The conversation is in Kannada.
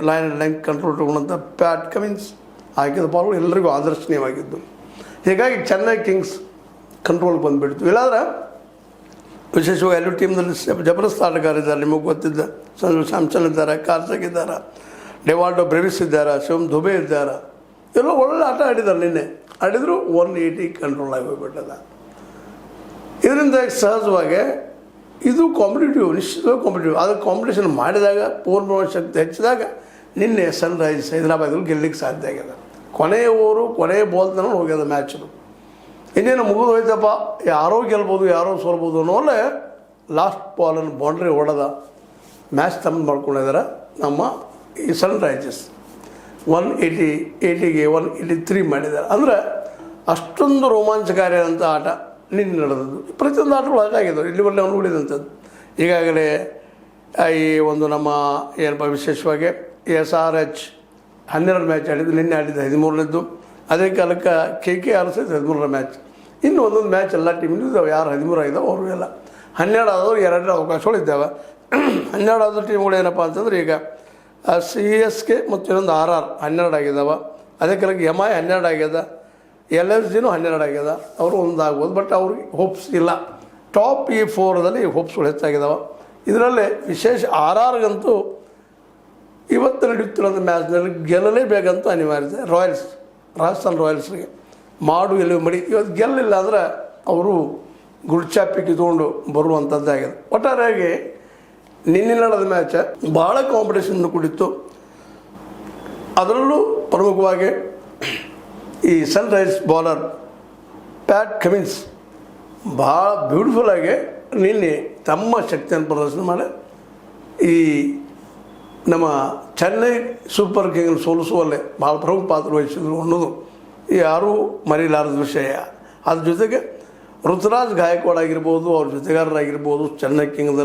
ಲೈನ್ ಆ್ಯಂಡ್ ಲೆಂತ್ ಕಂಟ್ರೋಲ್ ತಗೊಂಡಂಥ ಪ್ಯಾಟ್ ಕಮಿನ್ಸ್ ಹಾಕಿದ ಬಾಲ್ಗಳು ಎಲ್ಲರಿಗೂ ಆದರ್ಶನೀಯವಾಗಿದ್ದು. ಹೀಗಾಗಿ ಚೆನ್ನೈ ಕಿಂಗ್ಸ್ ಕಂಟ್ರೋಲ್ಗೆ ಬಂದುಬಿಡ್ತು. ಇಲ್ಲಾಂದ್ರೆ ವಿಶೇಷವಾಗಿ ಎಲ್ಲೂ ಟೀಮ್ನಲ್ಲಿ ಜಬರ್ದಸ್ತ್ ಆಟಗಾರಿದ್ದಾರೆ. ನಿಮಗೆ ಗೊತ್ತಿದ್ದ ಸಂಜು ಸ್ಯಾಮ್ಸನ್ ಇದ್ದಾರೆ, ಕಾರ್ತಿಕ್ ಇದ್ದಾರೆ, ಡೆವಾಲ್ಡೋ ಬ್ರೆವಿಸ್ ಇದ್ದಾರೆ, ಶಿವಮ್ ದುಬೆ ಇದ್ದಾರೆ. ಎಲ್ಲ ಒಳ್ಳೆ ಆಟ ಆಡಿದ್ದಾರೆ. ನಿನ್ನೆ ಆಡಿದ್ರು 180 ಕಂಟ್ರೋಲ್ ಆಗಿ ಹೋಗ್ಬಿಟ್ಟದ. ಇದರಿಂದ ಸಹಜವಾಗಿ ಇದು ಕಾಂಪಿಟೇಟಿವ್, ನಿಶ್ಚಿತವಾಗಿ ಕಾಂಪಿಟೇಟಿವ್. ಅದು ಕಾಂಪಿಟೇಷನ್ ಮಾಡಿದಾಗ ಪೂರ್ವ ಶಕ್ತಿ ಹೆಚ್ಚಿದಾಗ ನಿನ್ನೆ ಸನ್ರೈಸರ್ಸ್ ಹೈದರಾಬಾದ್ಗಳು ಗೆಲ್ಲಲಿಕ್ಕೆ ಸಾಧ್ಯ ಆಗಿದೆ. ಕೊನೆಯ ಓವರು ಕೊನೆಯ ಬಾಲ್ ತನಕ ಹೋಗ್ಯದ ಮ್ಯಾಚು. ಇನ್ನೇನು ಮುಗಿದು ಹೋಯ್ತಪ್ಪ, ಯಾರೋ ಗೆಲ್ಬೋದು ಯಾರೋ ಸೋಲ್ಬೋದು ಅನ್ನೋಲ್ಲೇ ಲಾಸ್ಟ್ ಬಾಲನ್ನು ಬೌಂಡ್ರಿ ಹೊಡೆದ ಮ್ಯಾಚ್ ತಮ್ಮ ಮಾಡ್ಕೊಂಡಿದ್ದಾರೆ ನಮ್ಮ ಈ ಸನ್ರೈಸರ್ಸ್. 180ಗೆ 183 ಮಾಡಿದ್ದಾರೆ. ಅಂದರೆ ಅಷ್ಟೊಂದು ರೋಮಾಂಚಕಾರಿಯಾದಂಥ ಆಟ ನಿನ್ನೆ ನಡೆದದ್ದು. ಪ್ರತಿಯೊಂದು ಆಟಗಳು ಹಾಗಾಗಿದ್ದವು. ಇಲ್ಲಿವರೆಗೆ ಅವನು ಉಳಿದಂಥದ್ದು. ಈಗಾಗಲೇ ಈ ಒಂದು ನಮ್ಮ ಏನಪ್ಪ ವಿಶೇಷವಾಗಿ SRH 12 ಮ್ಯಾಚ್ ಆಡಿದ್ದು. ನಿನ್ನೆ ಆಡಿದ್ದು 13ನೇದ್ದು. ಅದೇ ಕಾಲಕ್ಕೆ KKR ಸಹಿತ 13ರ ಮ್ಯಾಚ್. ಇನ್ನು ಒಂದೊಂದು ಮ್ಯಾಚ್ ಎಲ್ಲ ಟೀಮಿನೂ ಇದ್ದಾವೆ. ಯಾರು 13 ಆಗಿದ್ದಾವೆ ಅವರು ಎಲ್ಲ 12 ಆದವರು 2 ಅವಕಾಶಗಳು ಇದ್ದಾವೆ. 12 ಆದ ಟೀಮ್ಗಳು ಏನಪ್ಪ ಅಂತಂದ್ರೆ ಈಗ CSK ಮತ್ತು ಇನ್ನೊಂದು RR 12 ಆಗಿದ್ದಾವೆ. ಅದೇ ಕಾಲಕ್ಕೆ MI 12 ಆಗ್ಯದ, LSGನೂ 12 ಆಗ್ಯದ. ಅವರು ಒಂದಾಗ್ಬೋದು, ಬಟ್ ಅವ್ರಿಗೆ ಹೋಪ್ಸ್ ಇಲ್ಲ. ಟಾಪ್ ಈ 4ದಲ್ಲಿ ಹೋಪ್ಸ್ಗಳು ಹೆಚ್ಚಾಗಿದ್ದಾವೆ. ಇದರಲ್ಲಿ ವಿಶೇಷ RRಗಂತೂ ಇವತ್ತು ನಡೆಯುತ್ತಿರೋದು ಮ್ಯಾಚ್ನಲ್ಲಿ ಗೆಲ್ಲಲೇಬೇಕಂತ ಅನಿವಾರ್ಯತೆ. ರಾಜಸ್ಥಾನ್ ರಾಯಲ್ಸ್ಗೆ ಮಾಡು ಎಲ್ಲಿ ಮಡಿ ಇವತ್ತು ಗೆಲ್ಲಿಲ್ಲ ಅಂದರೆ ಅವರು ಗುಡ್ಚಾಪಿಕ್ಕಿ ತೊಗೊಂಡು ಬರುವಂಥದ್ದಾಗಿದೆ. ಒಟ್ಟಾರೆಯಾಗಿ ನಿನ್ನೆ ನಡೆದ ಮ್ಯಾಚ್ ಭಾಳ ಕಾಂಪಿಟೇಷನ್ ಕುಡಿತು. ಅದರಲ್ಲೂ ಪ್ರಮುಖವಾಗಿ ಈ ಸನ್ರೈಸರ್ಸ್ ಬೌಲರ್ ಪ್ಯಾಟ್ ಕಮಿನ್ಸ್ ಭಾಳ ಬ್ಯೂಟಿಫುಲ್ಲಾಗಿ ನಿನ್ನೆ ತಮ್ಮ ಶಕ್ತಿಯನ್ನು ಪ್ರದರ್ಶನ ಮಾಡಿ ಈ ನಮ್ಮ ಚೆನ್ನೈ ಸೂಪರ್ ಕಿಂಗ್ನ ಸೋಲಿಸುವಲ್ಲೇ ಭಾಳ ಪ್ರಮುಖ ಪಾತ್ರ ವಹಿಸಿದ್ರು ಅನ್ನೋದು ಯಾರೂ ಮರೀಲಾರದ ವಿಷಯ. ಅದ್ರ ಜೊತೆಗೆ ಋತುರಾಜ್ ಗಾಯಕ್ವಾಡ್ ಆಗಿರ್ಬೋದು, ಅವ್ರ ಜೊತೆಗಾರರಾಗಿರ್ಬೋದು ಚೆನ್ನೈ ಕಿಂಗ್ದಲ್ಲಿ